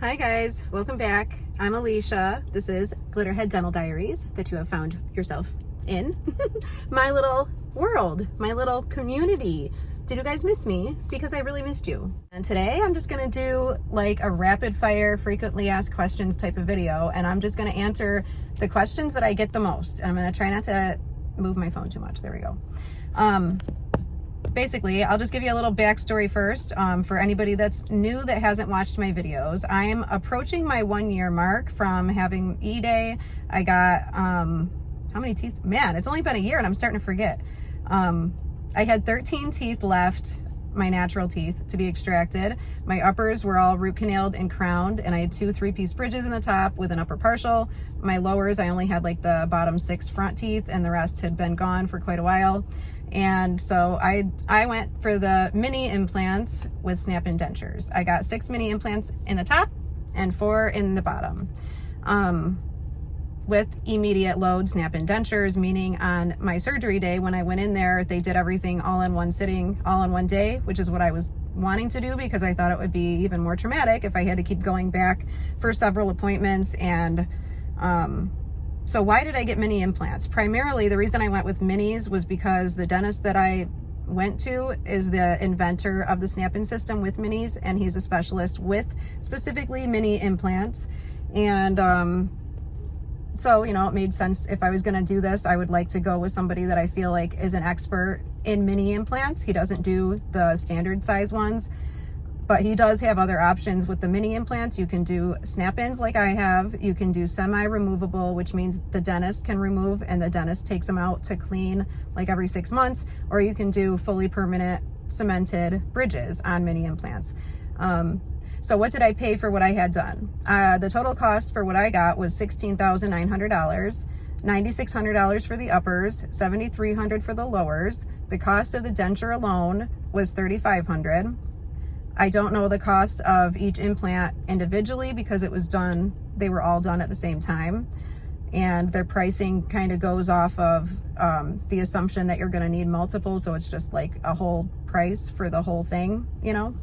Hi guys, welcome back. I'm Alicia. This is Glitterhead Dental Diaries that you have found yourself in. My little world, my little community. Did you guys miss me? Because I really missed you. And today I'm just gonna do like a rapid fire, frequently asked questions type of video, and I'm just gonna answer the questions that I get the most. And I'm gonna try not to move my phone too much. There we go. Basically, I'll just give you a little backstory first for anybody that's new that hasn't watched my videos. I'm approaching my 1 year mark from having E-Day. I got, how many teeth? Man, it's only been a year and I'm starting to forget. I had 13 teeth left, my natural teeth, to be extracted. My uppers were all root canaled and crowned, and I had 2 3-piece bridges in the top with an upper partial. My lowers, I only had like the bottom 6 front teeth, and the rest had been gone for quite a while. And so I went for the mini implants with snap-in dentures. I got 6 mini implants in the top and 4 in the bottom. With immediate load snap-in dentures, meaning on my surgery day when I went in there, they did everything all in one sitting, all in one day, which is what I was wanting to do because I thought it would be even more traumatic if I had to keep going back for several appointments. And so why did I get mini implants? Primarily, the reason I went with minis was because the dentist that I went to is the inventor of the snap-in system with minis, and he's a specialist with specifically mini implants. And so, you know, it made sense. If I was going to do this, I would like to go with somebody that I feel like is an expert in mini implants. He doesn't do the standard size ones, but he does have other options with the mini implants. You can do snap-ins like I have. You can do semi-removable, which means the dentist can remove and the dentist takes them out to clean like every 6 months, or you can do fully permanent cemented bridges on mini implants. So what did I pay for what I had done? The total cost for what I got was $16,900, $9,600 for the uppers, $7,300 for the lowers. The cost of the denture alone was $3,500. I don't know the cost of each implant individually because it was done, they were all done at the same time. And their pricing kind of goes off of the assumption that you're gonna need multiple. So it's just like a whole price for the whole thing, you know?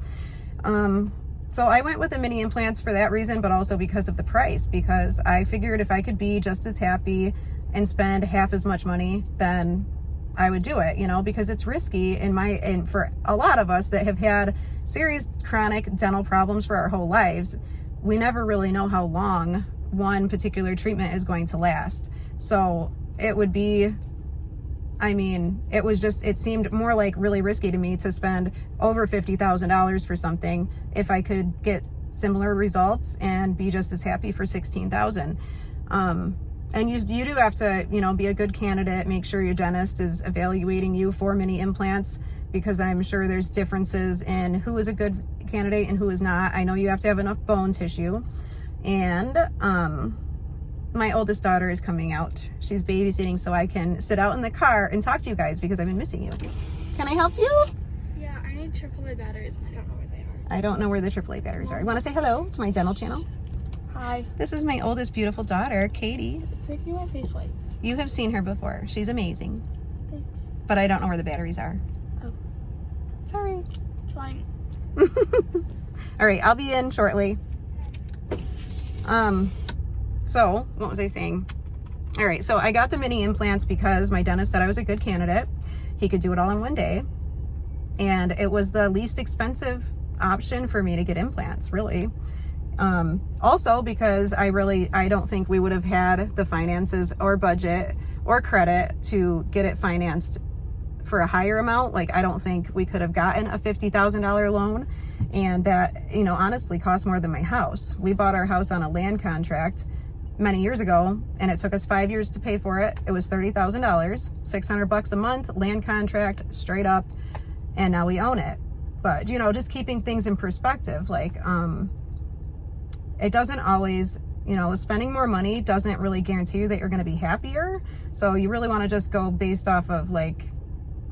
So I went with the mini implants for that reason, but also because of the price, because I figured if I could be just as happy and spend half as much money, then I would do it, you know, because it's risky and for a lot of us that have had serious chronic dental problems for our whole lives, we never really know how long one particular treatment is going to last. So it would be, I mean, it seemed more like really risky to me to spend over $50,000 for something if I could get similar results and be just as happy for $16,000. And you do have to, you know, be a good candidate, make sure your dentist is evaluating you for mini implants, because I'm sure there's differences in who is a good candidate and who is not. I know you have to have enough bone tissue. And my oldest daughter is coming out. She's babysitting so I can sit out in the car and talk to you guys because I've been missing you. Can I help you? Yeah, I need AAA batteries and I don't know where they are. I don't know where the AAA batteries are. You want to say hello to my dental channel? Hi. This is my oldest beautiful daughter, Katie. It's making my face white. You have seen her before. She's amazing. Thanks. But I don't know where the batteries are. Oh. Sorry. It's fine. All right, I'll be in shortly. So what was I saying? All right, so I got the mini implants because my dentist said I was a good candidate. He could do it all in one day. And it was the least expensive option for me to get implants, really. Also because I don't think we would have had the finances or budget or credit to get it financed for a higher amount. Like, I don't think we could have gotten a $50,000 loan, and that, you know, honestly cost more than my house. We bought our house on a land contract many years ago, and it took us 5 years to pay for it. It was $30,000, $600 a month, land contract, straight up, and now we own it. But, you know, just keeping things in perspective, like, it doesn't always, you know, spending more money doesn't really guarantee you that you're going to be happier. So you really want to just go based off of like,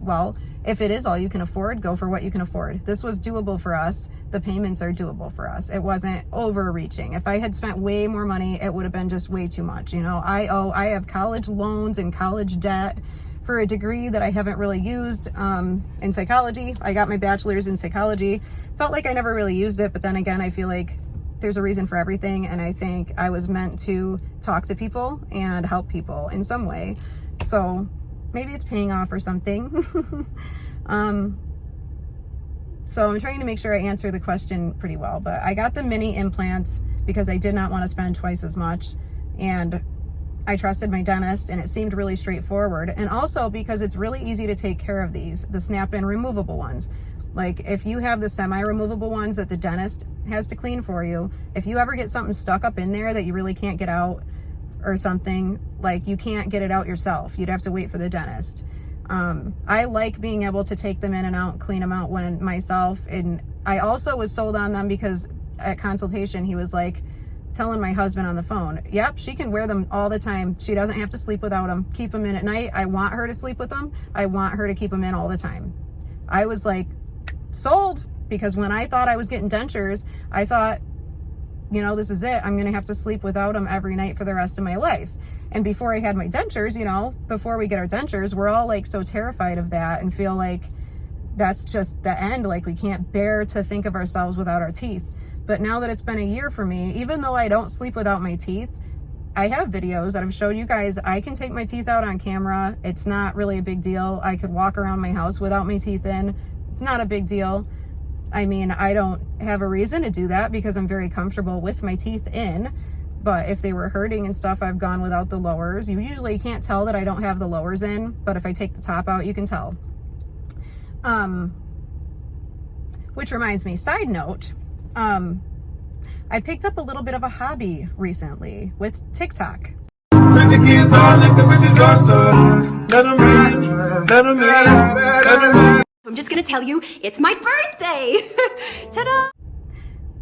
well, if it is all you can afford, go for what you can afford. This was doable for us. The payments are doable for us. It wasn't overreaching. If I had spent way more money, it would have been just way too much. You know, I have college loans and college debt for a degree that I haven't really used in psychology. I got my bachelor's in psychology. Felt like I never really used it, but then again, I feel like there's a reason for everything, and I think I was meant to talk to people and help people in some way. So maybe it's paying off or something. So I'm trying to make sure I answer the question pretty well, but I got the mini implants because I did not want to spend twice as much, and I trusted my dentist, and it seemed really straightforward. And also because it's really easy to take care of these, the snap-in removable ones. Like if you have the semi-removable ones that the dentist has to clean for you, if you ever get something stuck up in there that you really can't get out or something, like you can't get it out yourself, you'd have to wait for the dentist. I like being able to take them in and out, clean them out when myself. And I also was sold on them because at consultation, he was like telling my husband on the phone, yep, she can wear them all the time. She doesn't have to sleep without them. Keep them in at night. I want her to sleep with them. I want her to keep them in all the time. I was like, sold, because when I thought I was getting dentures, I thought, you know, this is it. I'm going to have to sleep without them every night for the rest of my life. And before I had my dentures, you know, before we get our dentures, we're all like so terrified of that and feel like that's just the end. Like we can't bear to think of ourselves without our teeth. But now that it's been a year for me, even though I don't sleep without my teeth, I have videos that I've showed you guys. I can take my teeth out on camera. It's not really a big deal. I could walk around my house without my teeth in. It's not a big deal. I mean, I don't have a reason to do that because I'm very comfortable with my teeth in. But if they were hurting and stuff, I've gone without the lowers. You usually can't tell that I don't have the lowers in, but if I take the top out, you can tell. Which reminds me, side note, I picked up a little bit of a hobby recently with TikTok. I'm just gonna tell you, it's my birthday! Ta-da!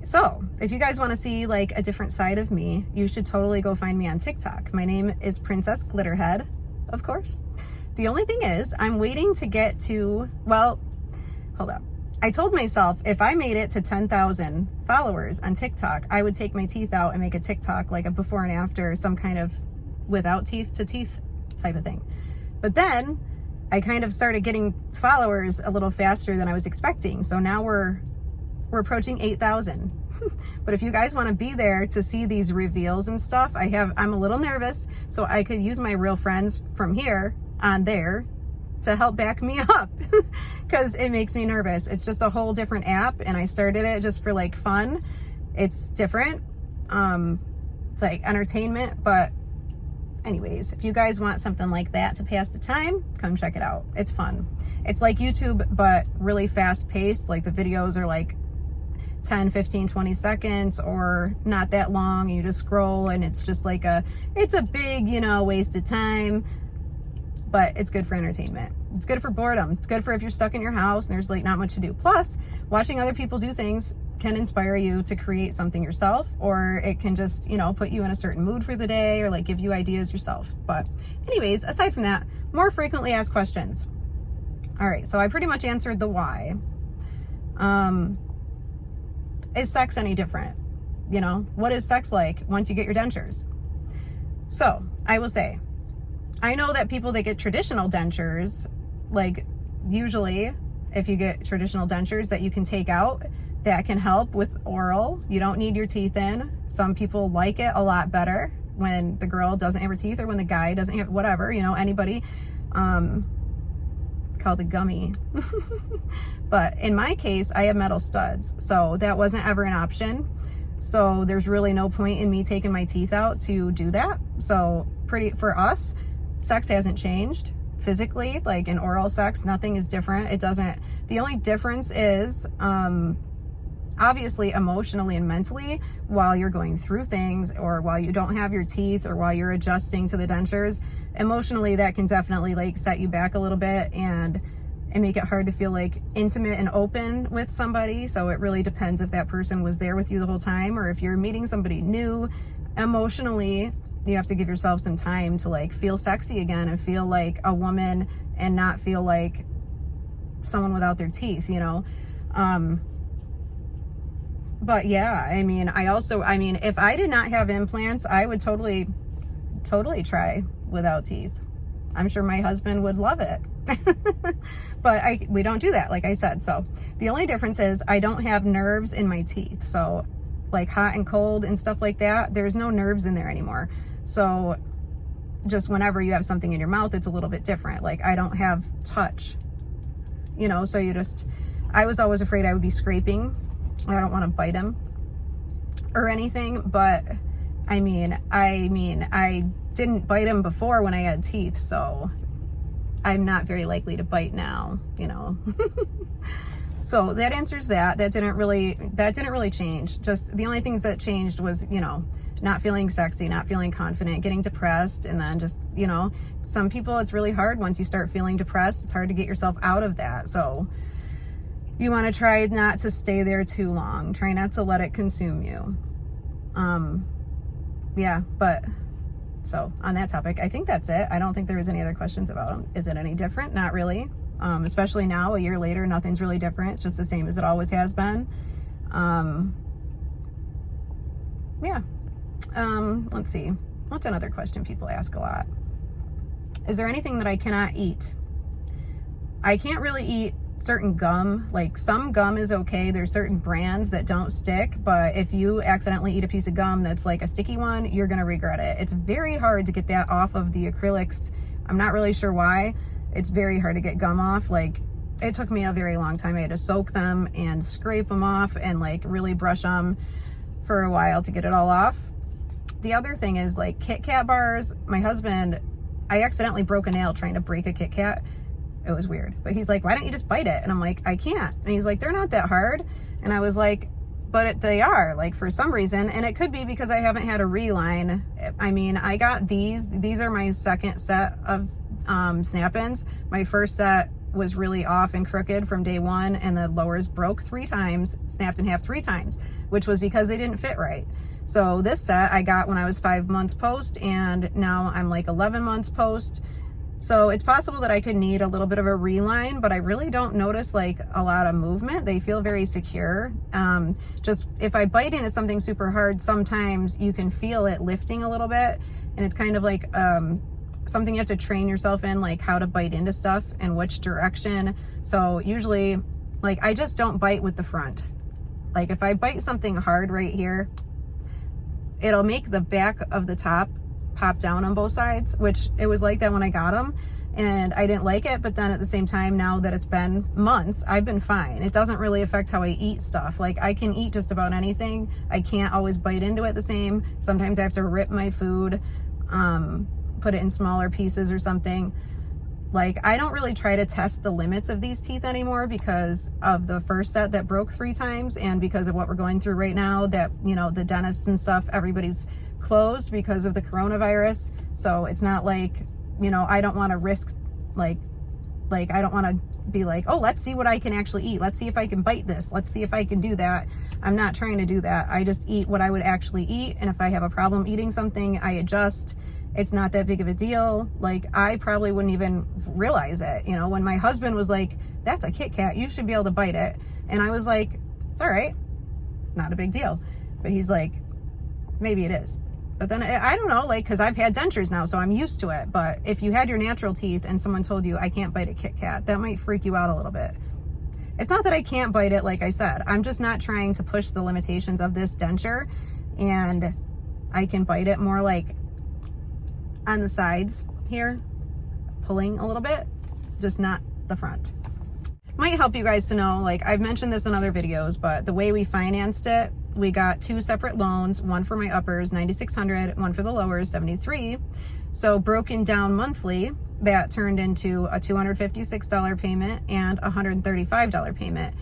So if you guys want to see like a different side of me, you should totally go find me on TikTok. My name is Princess Glitterhead, of course. The only thing is I'm waiting to get to, well, hold up. I told myself if I made it to 10,000 followers on TikTok, I would take my teeth out and make a TikTok, like a before and after, some kind of without teeth to teeth type of thing. But then I kind of started getting followers a little faster than I was expecting. So now we're approaching 8,000. But if you guys want to be there to see these reveals and stuff, I'm a little nervous, so I could use my real friends from here on there to help back me up because it makes me nervous. It's just a whole different app, and I started it just for like fun. It's different. It's like entertainment, but anyways, if you guys want something like that to pass the time, come check it out. It's fun. It's like YouTube, but really fast paced. Like the videos are like 10, 15, 20 seconds or not that long. You just scroll and it's just like it's a big, you know, waste of time, but it's good for entertainment. It's good for boredom. It's good for if you're stuck in your house and there's like not much to do. Plus, watching other people do things can inspire you to create something yourself, or it can just, you know, put you in a certain mood for the day or like give you ideas yourself. But anyways, aside from that, more frequently asked questions. All right, so I pretty much answered the why. Is sex any different? You know, what is sex like once you get your dentures? So I will say, I know that people that get traditional dentures, like usually if you get traditional dentures that you can take out, that can help with oral. You don't need your teeth in. Some people like it a lot better when the girl doesn't have her teeth or when the guy doesn't have, whatever, you know, anybody. Called a gummy. But in my case, I have metal studs, so that wasn't ever an option. So there's really no point in me taking my teeth out to do that. So for us, sex hasn't changed physically, like in oral sex, nothing is different. It doesn't, the only difference is, obviously emotionally and mentally, while you're going through things or while you don't have your teeth or while you're adjusting to the dentures, emotionally that can definitely like set you back a little bit and make it hard to feel like intimate and open with somebody. So it really depends if that person was there with you the whole time or if you're meeting somebody new. Emotionally, you have to give yourself some time to like feel sexy again and feel like a woman and not feel like someone without their teeth, you know. But yeah, I mean, if I did not have implants, I would totally try without teeth. I'm sure my husband would love it. But we don't do that, like I said. So the only difference is I don't have nerves in my teeth. So like hot and cold and stuff like that, there's no nerves in there anymore. So just whenever you have something in your mouth, it's a little bit different. Like I don't have touch, you know, so I was always afraid I would be scraping. I don't want to bite him or anything, but I mean, I didn't bite him before when I had teeth, so I'm not very likely to bite now, you know. So that answers that. That didn't really change. Just the only things that changed was, you know, not feeling sexy, not feeling confident, getting depressed, and then just, you know, some people, it's really hard once you start feeling depressed. It's hard to get yourself out of that. So you want to try not to stay there too long. Try not to let it consume you. Yeah, but so on that topic, I think that's it. I don't think there was any other questions about them. Is it any different? Not really. Especially now, a year later, nothing's really different. It's just the same as it always has been. Yeah. Let's see. What's another question people ask a lot? Is there anything that I cannot eat? I can't really eat certain gum. Like some gum is okay. There's certain brands that don't stick, but if you accidentally eat a piece of gum that's like a sticky one, you're going to regret it. It's very hard to get that off of the acrylics. I'm not really sure why. It's very hard to get gum off. Like it took me a very long time. I had to soak them and scrape them off and like really brush them for a while to get it all off. The other thing is like Kit Kat bars. My husband, I accidentally broke a nail trying to break a Kit Kat. It was weird, but he's like, why don't you just bite it? And I'm like, I can't. And he's like, they're not that hard. And I was like, but they are, like, for some reason. And it could be because I haven't had a reline. I mean, I got these are my second set of snap-ins. My first set was really off and crooked from day one, and the lowers broke 3 times, snapped in half 3 times, which was because they didn't fit right. So this set I got when I was 5 months post, and now I'm like 11 months post. So it's possible that I could need a little bit of a reline, but I really don't notice like a lot of movement. They feel very secure. Just if I bite into something super hard, sometimes you can feel it lifting a little bit, and it's kind of like something you have to train yourself in, like how to bite into stuff and which direction. So usually, like I just don't bite with the front. Like if I bite something hard right here, it'll make the back of the top pop down on both sides, which it was like that when I got them, and I didn't like it. But then at the same time, now that it's been months, I've been fine. It doesn't really affect how I eat stuff. Like I can eat just about anything. I can't always bite into it the same. Sometimes I have to rip my food, put it in smaller pieces or something. Like I don't really try to test the limits of these teeth anymore because of the first set that broke 3 times, and because of what we're going through right now, that, you know, the dentists and stuff, everybody's closed because of the coronavirus. So it's not like, you know, I don't want to risk like I don't want to be like, oh, let's see what I can actually eat. Let's see if I can bite this. Let's see if I can do that. I'm not trying to do that. I just eat what I would actually eat. And if I have a problem eating something, I adjust. It's not that big of a deal. Like I probably wouldn't even realize it. You know, when my husband was like, that's a Kit Kat, you should be able to bite it. And I was like, it's all right. Not a big deal. But he's like, maybe it is. But then I don't know, like, because I've had dentures now, so I'm used to it. But if you had your natural teeth and someone told you I can't bite a Kit Kat, that might freak you out a little bit. It's not that I can't bite it, like I said. I'm just not trying to push the limitations of this denture, and I can bite it more like on the sides here, pulling a little bit, just not the front. Might help you guys to know, like I've mentioned this in other videos, but the way we financed it, we got 2 separate loans, one for my uppers, $9,600, one for the lowers, $73. So broken down monthly, that turned into a $256 payment and a $135 payment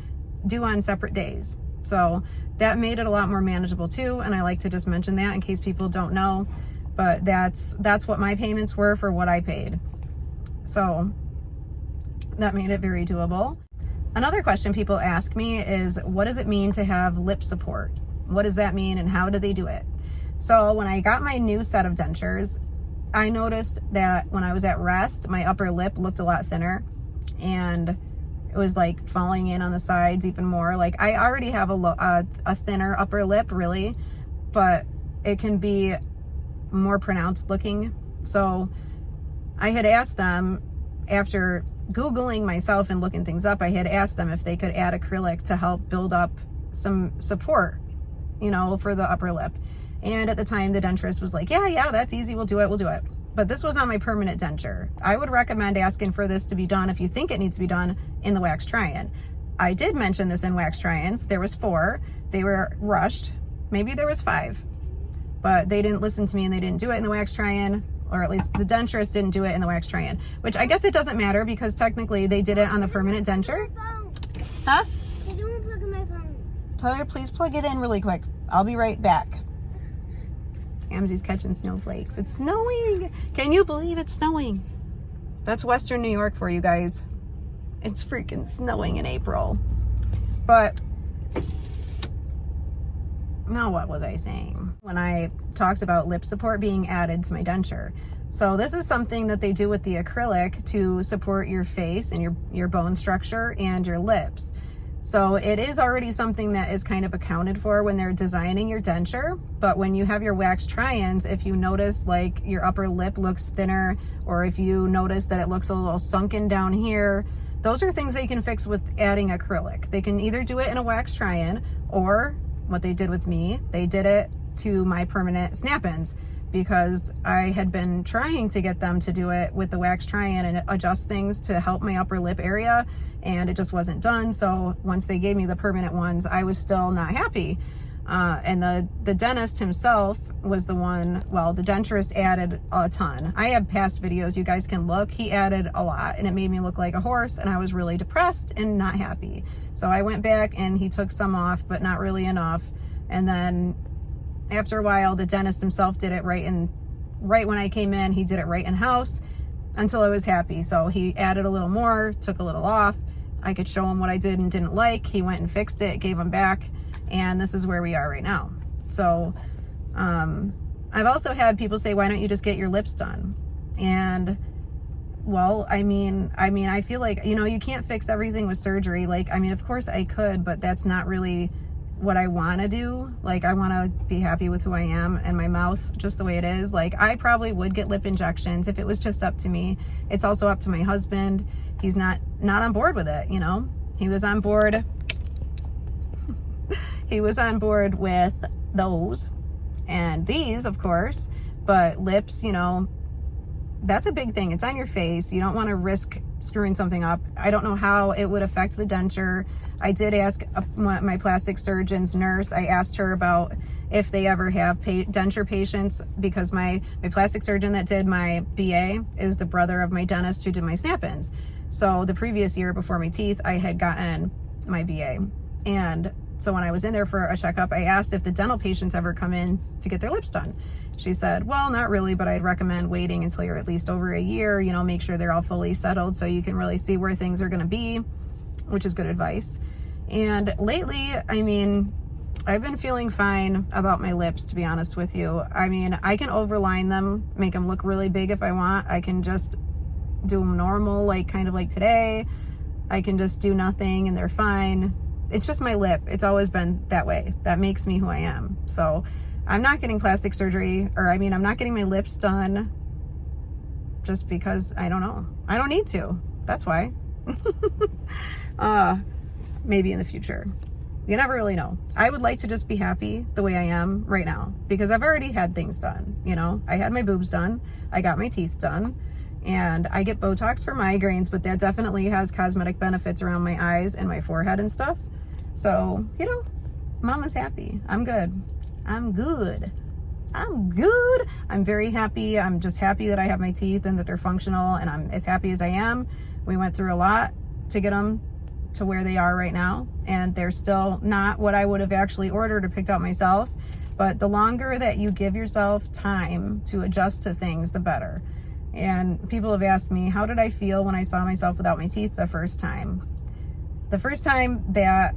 due on separate days. So that made it a lot more manageable too. And I like to just mention that in case people don't know, but that's what my payments were for what I paid. So that made it very doable. Another question people ask me is, what does it mean to have lip support? What does that mean and how do they do it? So when I got my new set of dentures, I noticed that when I was at rest, my upper lip looked a lot thinner, and it was like falling in on the sides even more. Like I already have a thinner upper lip really, but it can be more pronounced looking. So I had asked them, after Googling myself and looking things up, I had asked them if they could add acrylic to help build up some support you know, for the upper lip. And at the time, the denturist was like, yeah, that's easy. We'll do it. But this was on my permanent denture. I would recommend asking for this to be done if you think it needs to be done in the wax try-in. I did mention this in wax try-ins. There was 4. They were rushed. Maybe there was 5. But they didn't listen to me and they didn't do it in the wax try-in, or at least the denturist didn't do it in the wax try-in, which I guess it doesn't matter because technically they did it on the permanent denture. Huh? I don't want to plug in my phone. Tell her, please plug it in really quick. I'll be right back. Amzy's catching snowflakes. It's snowing. Can you believe it's snowing? That's Western New York for you guys. It's freaking snowing in April. But now what was I saying? When I talked about lip support being added to my denture. So this is something that they do with the acrylic to support your face and your bone structure and your lips. So it is already something that is kind of accounted for when they're designing your denture. But when you have your wax try-ins, if you notice like your upper lip looks thinner, or if you notice that it looks a little sunken down here, those are things they can fix with adding acrylic. They can either do it in a wax try-in, or what they did with me, they did it to my permanent snap-ins, because I had been trying to get them to do it with the wax try-in and adjust things to help my upper lip area, and it just wasn't done. So once they gave me the permanent ones, I was still not happy. And the dentist himself was the one, well, the denturist added a ton. I have past videos, you guys can look. He added a lot and it made me look like a horse, and I was really depressed and not happy. So I went back and he took some off, but not really enough. And then after a while, the dentist himself did it right when I came in. He did it right in house until I was happy. So he added a little more, took a little off. I could show him what I did and didn't like. He went and fixed it, gave him back, and this is where we are right now. So I've also had people say, why don't you just get your lips done? And well, I mean, I feel like, you know, you can't fix everything with surgery. Like, I mean, of course I could, but that's not really what I want to do. Like, I want to be happy with who I am and my mouth just the way it is. Like, I probably would get lip injections if it was just up to me. It's also up to my husband. He's not on board with it, you know. He was on board with those and these, of course, but lips, you know, that's a big thing. It's on your face. You don't want to risk screwing something up. I don't know how it would affect the denture. I did ask my plastic surgeon's nurse, I asked her about if they ever have denture patients, because my plastic surgeon that did my BA is the brother of my dentist who did my snap-ins. So the previous year before my teeth, I had gotten my BA. And so when I was in there for a checkup, I asked if the dental patients ever come in to get their lips done. She said, well, not really, but I'd recommend waiting until you're at least over a year, you know, make sure they're all fully settled so you can really see where things are going to be, which is good advice. And lately, I mean, I've been feeling fine about my lips, to be honest with you. I mean, I can overline them, make them look really big if I want. I can just do them normal, like kind of like today. I can just do nothing and they're fine. It's just my lip. It's always been that way. That makes me who I am. So I'm not getting plastic surgery, or I mean, I'm not getting my lips done just because I don't know. I don't need to. That's why. Maybe in the future. You never really know. I would like to just be happy the way I am right now, because I've already had things done. You know, I had my boobs done. I got my teeth done. And I get Botox for migraines, but that definitely has cosmetic benefits around my eyes and my forehead and stuff. So, you know, mama's happy. I'm good. I'm good. I'm good. I'm very happy. I'm just happy that I have my teeth and that they're functional, and I'm as happy as I am. We went through a lot to get them to where they are right now, and they're still not what I would have actually ordered or picked out myself. But the longer that you give yourself time to adjust to things, the better. And people have asked me, how did I feel when I saw myself without my teeth the first time? The first time that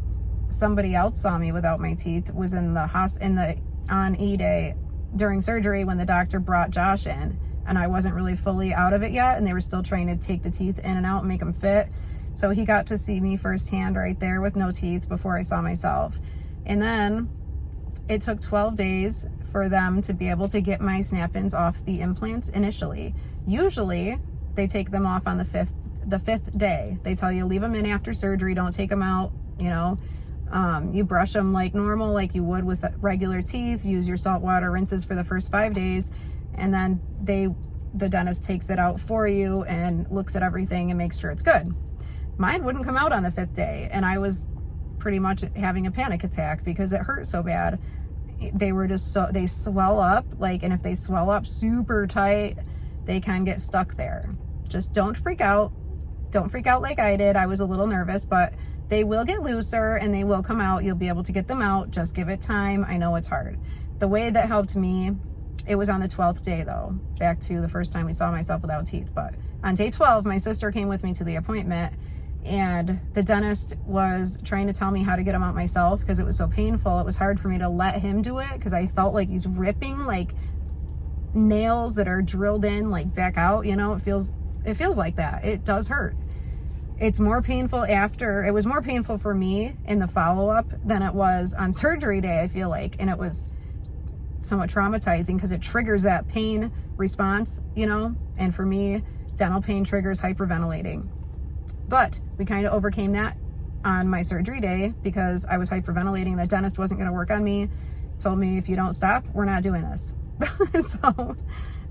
somebody else saw me without my teeth was on E-Day during surgery, when the doctor brought Josh in, and I wasn't really fully out of it yet, and they were still trying to take the teeth in and out and make them fit. So he got to see me firsthand right there with no teeth before I saw myself. And then it took 12 days for them to be able to get my snap-ins off the implants initially. Usually they take them off on the fifth day. They tell you leave them in after surgery, don't take them out, you know, You brush them like normal, like you would with regular teeth. Use your salt water rinses for the first 5 days, and then the dentist takes it out for you and looks at everything and makes sure it's good. Mine wouldn't come out on the 5th day, and I was pretty much having a panic attack because it hurt so bad. They were just they swell up, like, and if they swell up super tight, they can get stuck there. Just don't freak out. Don't freak out like I did. I was a little nervous, but they will get looser and they will come out. You'll be able to get them out. Just give it time. I know it's hard. The way that helped me, it was on the 12th day though, back to the first time we saw myself without teeth. But on day 12, my sister came with me to the appointment, and the dentist was trying to tell me how to get them out myself because it was so painful. It was hard for me to let him do it because I felt like he's ripping like nails that are drilled in like back out, you know. It feels like that. It does hurt. It's more painful after. It was more painful for me in the follow-up than it was on surgery day, I feel like, and it was somewhat traumatizing because it triggers that pain response, you know. And for me, dental pain triggers hyperventilating. But we kind of overcame that on my surgery day because I was hyperventilating. The dentist wasn't going to work on me. Told me, if you don't stop, we're not doing this. So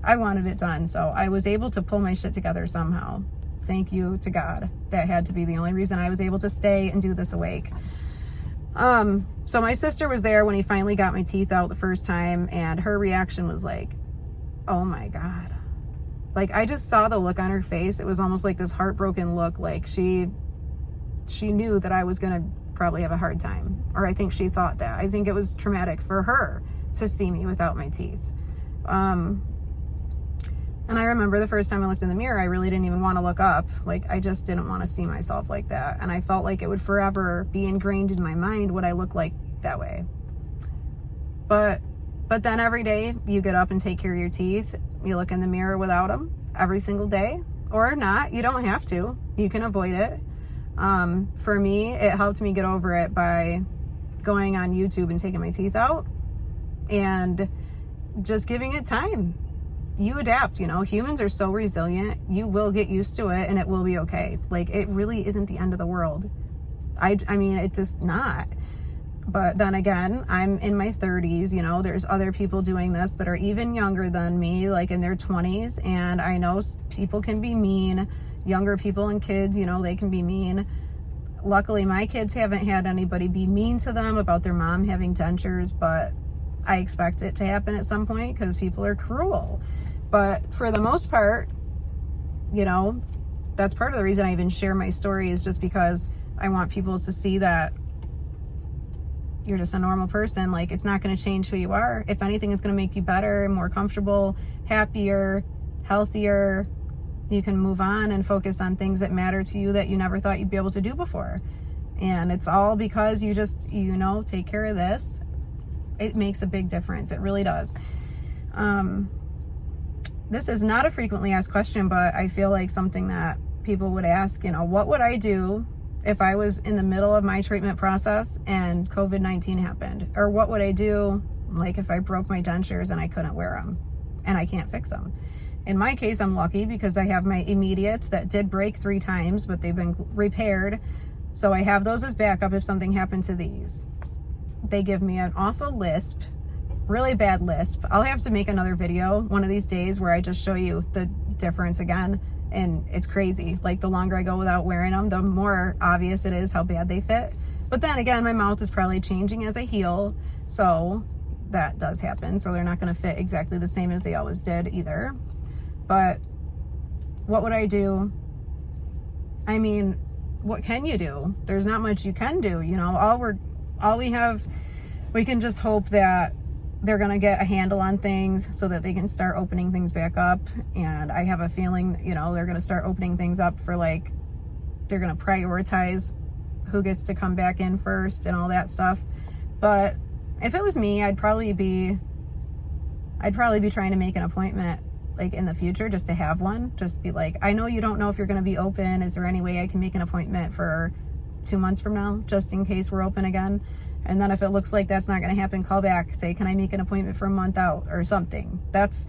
I wanted it done. So I was able to pull my shit together somehow. Thank you to God. That had to be the only reason I was able to stay and do this awake. So my sister was there when he finally got my teeth out the first time, and her reaction was like, oh my God. Like, I just saw the look on her face. It was almost like this heartbroken look. Like she knew that I was going to probably have a hard time. Or I think she thought that. I think it was traumatic for her to see me without my teeth. And I remember the first time I looked in the mirror, I really didn't even want to look up. Like, I just didn't want to see myself like that. And I felt like it would forever be ingrained in my mind what I look like that way. But then every day you get up and take care of your teeth. You look in the mirror without them every single day, or not. You don't have to. You can avoid it. For me, it helped me get over it by going on YouTube and taking my teeth out and just giving it time. You adapt, you know. Humans are so resilient. You will get used to it and it will be okay. Like, it really isn't the end of the world. I mean, it's just not. But then again, I'm in my 30s, you know. There's other people doing this that are even younger than me, like in their 20s, and I know people can be mean. Younger people and kids, you know, they can be mean. Luckily, my kids haven't had anybody be mean to them about their mom having dentures, but I expect it to happen at some point because people are cruel. But for the most part, you know, that's part of the reason I even share my story, is just because I want people to see that you're just a normal person. Like, it's not going to change who you are. If anything, it's going to make you better, more comfortable, happier, healthier. You can move on and focus on things that matter to you that you never thought you'd be able to do before. And it's all because you just, you know, take care of this. It makes a big difference. It really does. This is not a frequently asked question, but I feel like something that people would ask, you know, what would I do if I was in the middle of my treatment process and COVID-19 happened? Or what would I do, like, if I broke my dentures and I couldn't wear them and I can't fix them? In my case, I'm lucky because I have my immediates that did break 3 times, but they've been repaired. So I have those as backup if something happened to these. They give me an awful lisp, really bad lisp. I'll have to make another video one of these days where I just show you the difference again. And it's crazy. Like, the longer I go without wearing them, the more obvious it is how bad they fit. But then again, my mouth is probably changing as I heal. So that does happen. So they're not going to fit exactly the same as they always did either. But what would I do? I mean, what can you do? There's not much you can do. You know, we can just hope that they're going to get a handle on things so that they can start opening things back up. And I have a feeling, you know, they're going to start opening things up for, like, they're going to prioritize who gets to come back in first and all that stuff. But if it was me, I'd probably be trying to make an appointment, like, in the future, just to have one. Just be like, I know you don't know if you're going to be open. Is there any way I can make an appointment for 2 months from now, just in case we're open again? And then if it looks like that's not going to happen, call back. Say, can I make an appointment for a month out or something? That's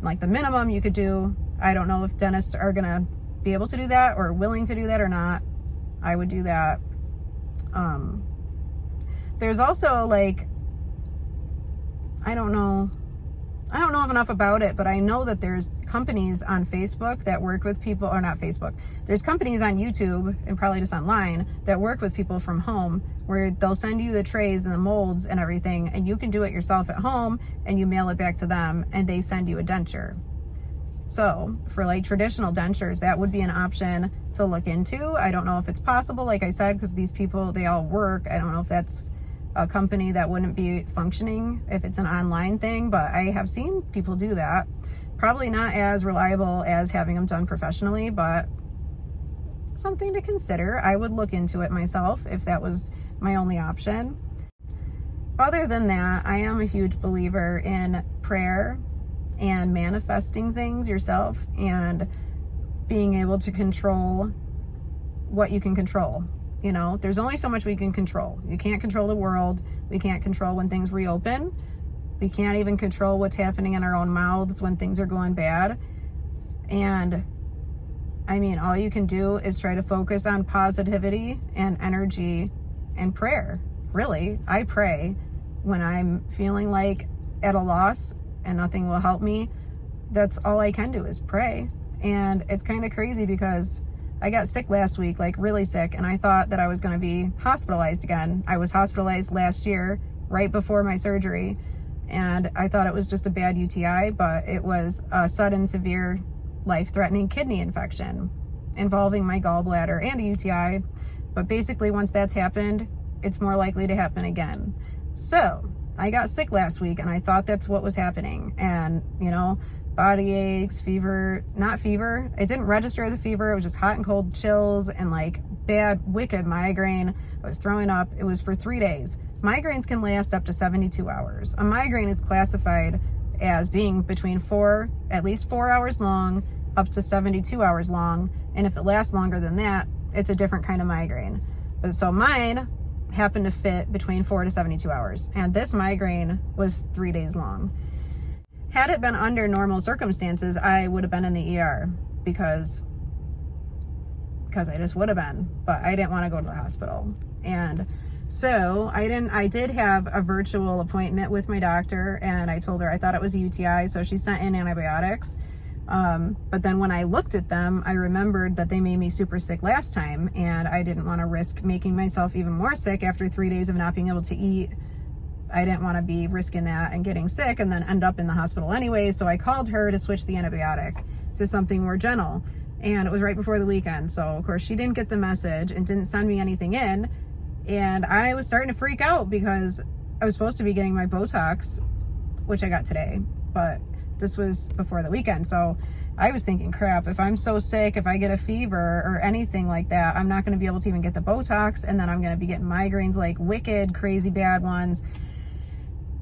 like the minimum you could do. I don't know if dentists are going to be able to do that or willing to do that or not. I would do that. there's also like, I don't know enough about it, but I know that there's companies on Facebook that work with people, or not Facebook, there's companies on YouTube and probably just online that work with people from home, where they'll send you the trays and the molds and everything, and you can do it yourself at home, and you mail it back to them, and they send you a denture. So for like traditional dentures, that would be an option to look into. I don't know if it's possible, like I said, because these people, they all work. I don't know if that's a company that wouldn't be functioning if it's an online thing, but I have seen people do that. Probably not as reliable as having them done professionally, but something to consider. I would look into it myself if that was my only option. Other than that, I am a huge believer in prayer and manifesting things yourself and being able to control what you can control. You know, there's only so much we can control. You can't control the world. We can't control when things reopen. We can't even control what's happening in our own mouths when things are going bad. And I mean, all you can do is try to focus on positivity and energy and prayer. Really, I pray when I'm feeling like at a loss and nothing will help me. That's all I can do is pray. And it's kind of crazy because I got sick last week, like really sick, and I thought that I was going to be hospitalized again. I was hospitalized last year, right before my surgery, and I thought it was just a bad UTI, but it was a sudden, severe, life-threatening kidney infection involving my gallbladder and a UTI. But basically, once that's happened, it's more likely to happen again. So I got sick last week, and I thought that's what was happening. And, you know, body aches, fever, not fever. It didn't register as a fever. It was just hot and cold chills and like bad, wicked migraine. I was throwing up. It was for 3 days. Migraines can last up to 72 hours. A migraine is classified as being between at least 4 hours long, up to 72 hours long. And if it lasts longer than that, it's a different kind of migraine. But so mine happened to fit between 4 to 72 hours. And this migraine was 3 days long. Had it been under normal circumstances, I would have been in the ER because I just would have been, but I didn't want to go to the hospital. And so I did have a virtual appointment with my doctor, and I told her I thought it was a UTI, so she sent in antibiotics. But then when I looked at them, I remembered that they made me super sick last time, and I didn't want to risk making myself even more sick after 3 days of not being able to eat. I didn't want to be risking that and getting sick and then end up in the hospital anyway. So I called her to switch the antibiotic to something more gentle. And it was right before the weekend. So of course she didn't get the message and didn't send me anything in. And I was starting to freak out because I was supposed to be getting my Botox, which I got today, but this was before the weekend. So I was thinking, crap, if I'm so sick, if I get a fever or anything like that, I'm not going to be able to even get the Botox. And then I'm going to be getting migraines, like wicked, crazy bad ones.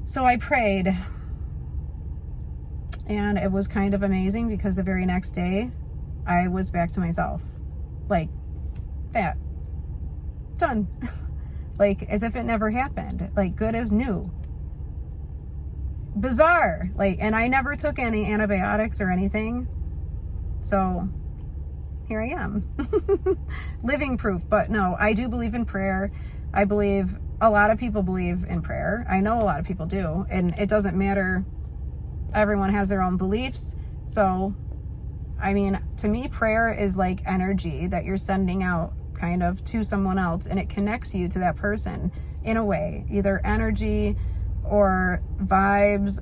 So I prayed, and it was kind of amazing because the very next day I was back to myself, like that, done, like as if it never happened, like good as new. Bizarre. Like, and I never took any antibiotics or anything, so here I am. Living proof. But no, I do believe in prayer. I believe a lot of people believe in prayer. I know a lot of people do, and it doesn't matter. Everyone has their own beliefs. So, I mean, to me, prayer is like energy that you're sending out kind of to someone else, and it connects you to that person in a way, either energy or vibes,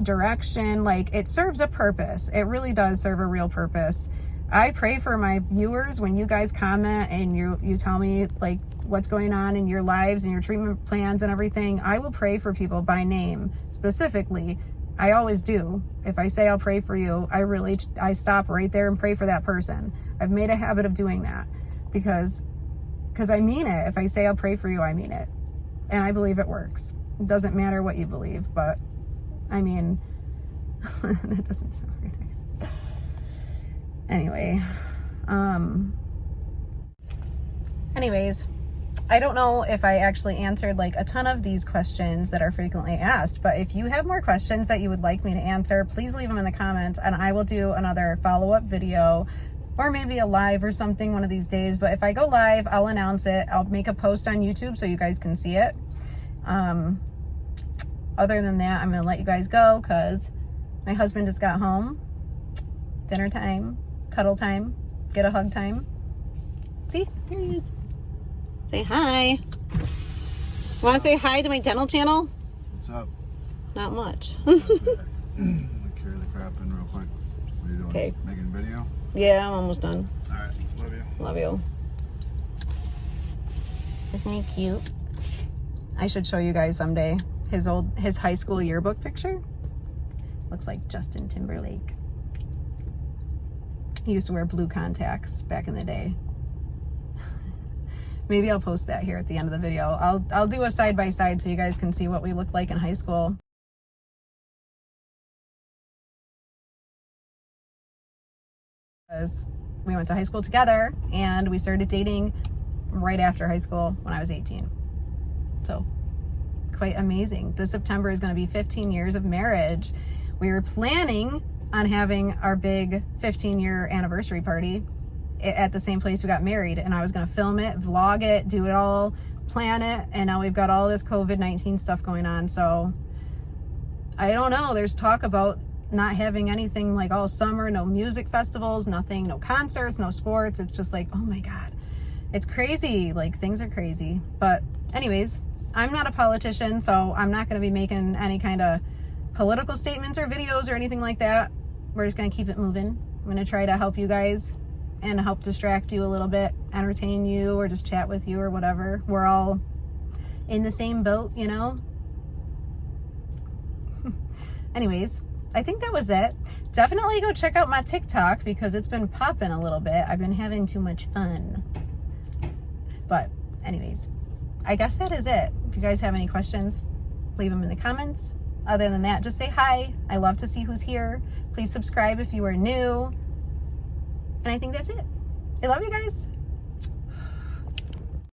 direction. Like, it serves a purpose. It really does serve a real purpose. I pray for my viewers when you guys comment and you tell me like what's going on in your lives and your treatment plans and everything. I will pray for people by name specifically. I always do. If I say I'll pray for you, I stop right there and pray for that person. I've made a habit of doing that because I mean it. If I say I'll pray for you, I mean it. And I believe it works. It doesn't matter what you believe, but I mean, that doesn't sound very nice. Anyway, anyways, I don't know if I actually answered like a ton of these questions that are frequently asked, but if you have more questions that you would like me to answer, please leave them in the comments and I will do another follow-up video or maybe a live or something one of these days. But if I go live, I'll announce it. I'll make a post on YouTube so you guys can see it. Other than that, I'm gonna let you guys go because my husband just got home. Dinner time, cuddle time, get a hug time. See, there he is. Say hi. Want to say hi to my dental channel? What's up? Not much. I'm gonna carry the crap in real quick. What are you doing? Okay. Making a video? Yeah, I'm almost done. Alright, love you. Love you. Isn't he cute? I should show you guys someday his high school yearbook picture. Looks like Justin Timberlake. He used to wear blue contacts back in the day. Maybe I'll post that here at the end of the video. I'll do a side by side so you guys can see what we looked like in high school. Because we went to high school together and we started dating right after high school when I was 18. So quite amazing. This September is going to be 15 years of marriage. We were planning on having our big 15-year anniversary party at the same place we got married, and I was going to film it, vlog it, do it all, plan it, and now we've got all this COVID-19 stuff going on. So I don't know, there's talk about not having anything like all summer, no music festivals, nothing, no concerts, no sports. It's just like, oh my God, it's crazy. Like, things are crazy. But anyways, I'm not a politician, so I'm not going to be making any kind of political statements or videos or anything like that. We're just going to keep it moving. I'm going to try to help you guys and help distract you a little bit, entertain you, or just chat with you or whatever. We're all in the same boat, you know? Anyways, I think that was it. Definitely go check out my TikTok because it's been popping a little bit. I've been having too much fun. But anyways, I guess that is it. If you guys have any questions, leave them in the comments. Other than that, just say hi. I love to see who's here. Please subscribe if you are new. And I think that's it. I love you guys.